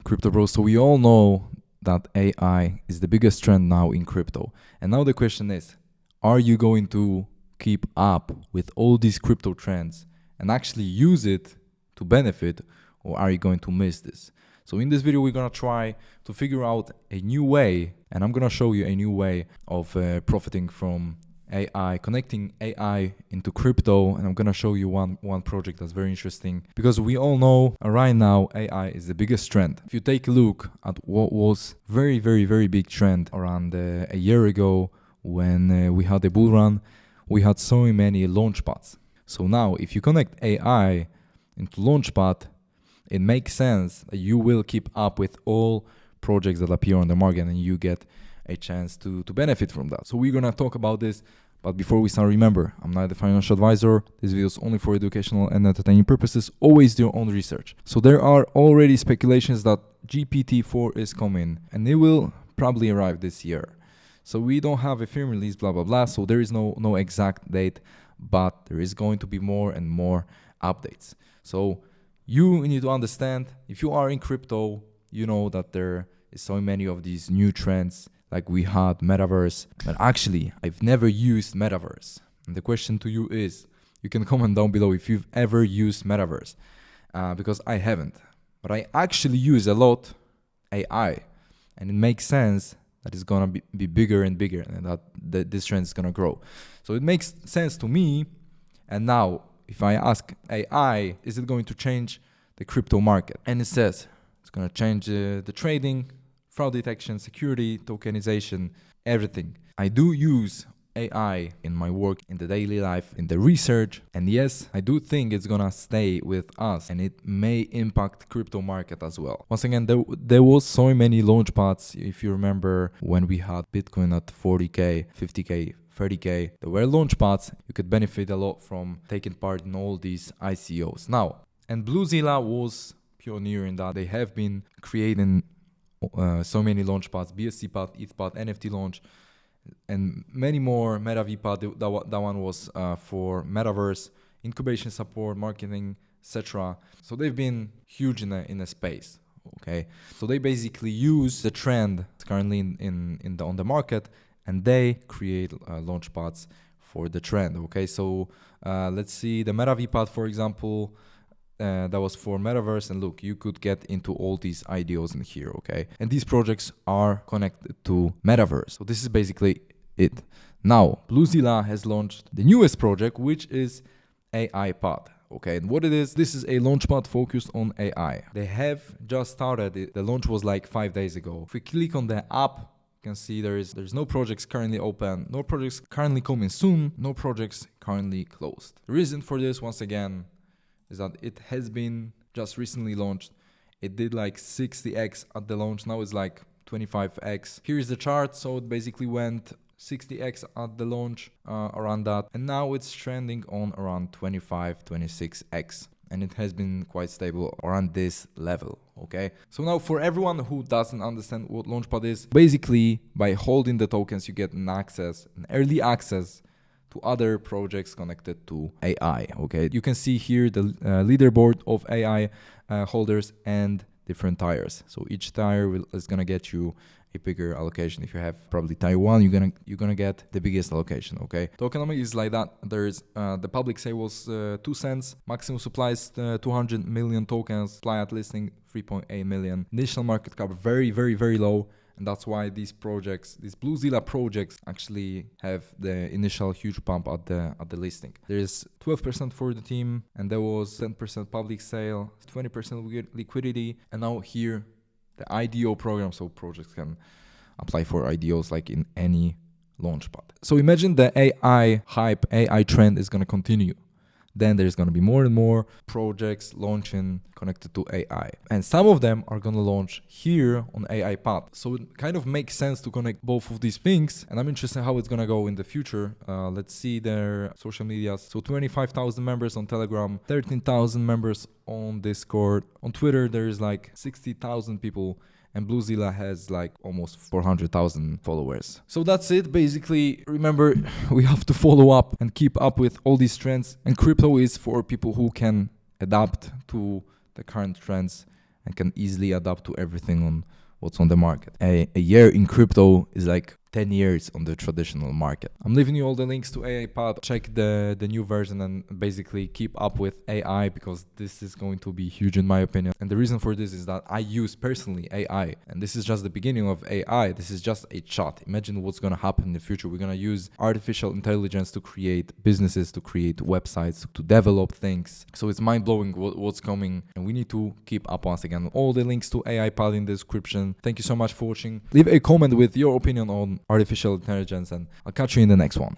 Crypto Bros. So we all know that AI is the biggest trend now in crypto. And now the question is, are you going to keep up with all these crypto trends and actually use it to benefit, or are you going to miss this? So in this video, we're going to try to figure out a new way, and I'm going to show you a new way of profiting from AI, connecting AI into crypto. And I'm going to show you one project that's very interesting, because we all know right now AI is the biggest trend. If you take a look at what was very big trend around a year ago when we had the bull run, we had so many launchpads. So now if you connect AI into launchpad, it makes sense that you will keep up with all projects that appear on the market and you get a chance to benefit from that. So we're going to talk about this. But before we start, remember, I'm not a financial advisor. This video is only for educational and entertaining purposes. Always do your own research. So there are already speculations that GPT-4 is coming and it will probably arrive this year. So we don't have a firm release, blah, blah, blah. So there is no exact date, but there is going to be more and more updates. So you need to understand, if you are in crypto, you know that there is so many of these new trends, like we had Metaverse. But actually, I've never used Metaverse. And the question to you is, you can comment down below if you've ever used Metaverse, because I haven't. But I actually use a lot AI, and it makes sense that it's gonna be bigger and bigger, and that this trend is gonna grow. So it makes sense to me. And now, if I ask AI, is it going to change the crypto market? And it says it's gonna change the trading, fraud detection, security, tokenization, everything. I do use AI in my work, in the daily life, in the research. And yes, I do think it's gonna stay with us, and it may impact crypto market as well. Once again, there was so many launchpads. If you remember when we had Bitcoin at 40K, 50K, 30K, there were launchpads. You could benefit a lot from taking part in all these ICOs. Now, and Bluezilla was pioneer in that. They have been creating so many launchpads, BSC-pad, ETH-pad, NFT launch, and many more. MetaVPad, that one was for Metaverse, incubation support, marketing, etc. So they've been huge in a space. Okay, so they basically use the trend currently on the market, and they create launchpads for the trend. Okay, so let's see the MetaVPad, for example. That was for Metaverse, and look, you could get into all these IDOs in here, okay? And these projects are connected to Metaverse. So this is basically it. Now, Bluezilla has launched the newest project, which is AIPAD, okay? And what it is, this is a launchpad focused on AI. They have just started it. The launch was like 5 days ago. If we click on the app, you can see there's no projects currently open, no projects currently coming soon, no projects currently closed. The reason for this, once again, is that it has been just recently launched. It did like 60x at the launch. Now it's like 25x. Here's the chart. So it basically went 60x at the launch, around that. And now it's trending on around 25, 26x. And it has been quite stable around this level, okay? So now for everyone who doesn't understand what Launchpad is, basically by holding the tokens, you get an early access to other projects connected to AI, okay? You can see here the leaderboard of AI holders and different tiers. So each tier is gonna get you a bigger allocation. If you have probably tier 1, you're gonna get the biggest allocation, okay? Tokenomics is like that. There's the public sale was 2 cents. Maximum supply is 200 million tokens. Supply at listing 3.8 million. Initial market cap very low. And that's why these projects, these Bluezilla projects, actually have the initial huge pump at the listing. There is 12% for the team, and there was 10% public sale, 20% liquidity, and now here the IDO program, so projects can apply for IDOs like in any launchpad. So imagine the AI hype, AI trend is going to continue. Then there's going to be more and more projects launching connected to AI. And some of them are going to launch here on AIPAD. So it kind of makes sense to connect both of these things. And I'm interested in how it's going to go in the future. Let's see their social media. So 25,000 members on Telegram, 13,000 members on Discord. On Twitter, there is like 60,000 people. And Bluezilla has like almost 400,000 followers. So that's it. Basically, remember, we have to follow up and keep up with all these trends. And crypto is for people who can adapt to the current trends and can easily adapt to everything on what's on the market. A year in crypto is like 10 years on the traditional market. I'm leaving you all the links to AIPAD. Check the new version and basically keep up with AI, because this is going to be huge in my opinion. And the reason for this is that I use personally AI, and this is just the beginning of AI. This is just a chat. Imagine what's going to happen in the future. We're going to use artificial intelligence to create businesses, to create websites, to develop things. So it's mind-blowing what's coming, and we need to keep up. Once again, all the links to AIPAD in the description. Thank you so much for watching. Leave a comment with your opinion on artificial intelligence, and I'll catch you in the next one.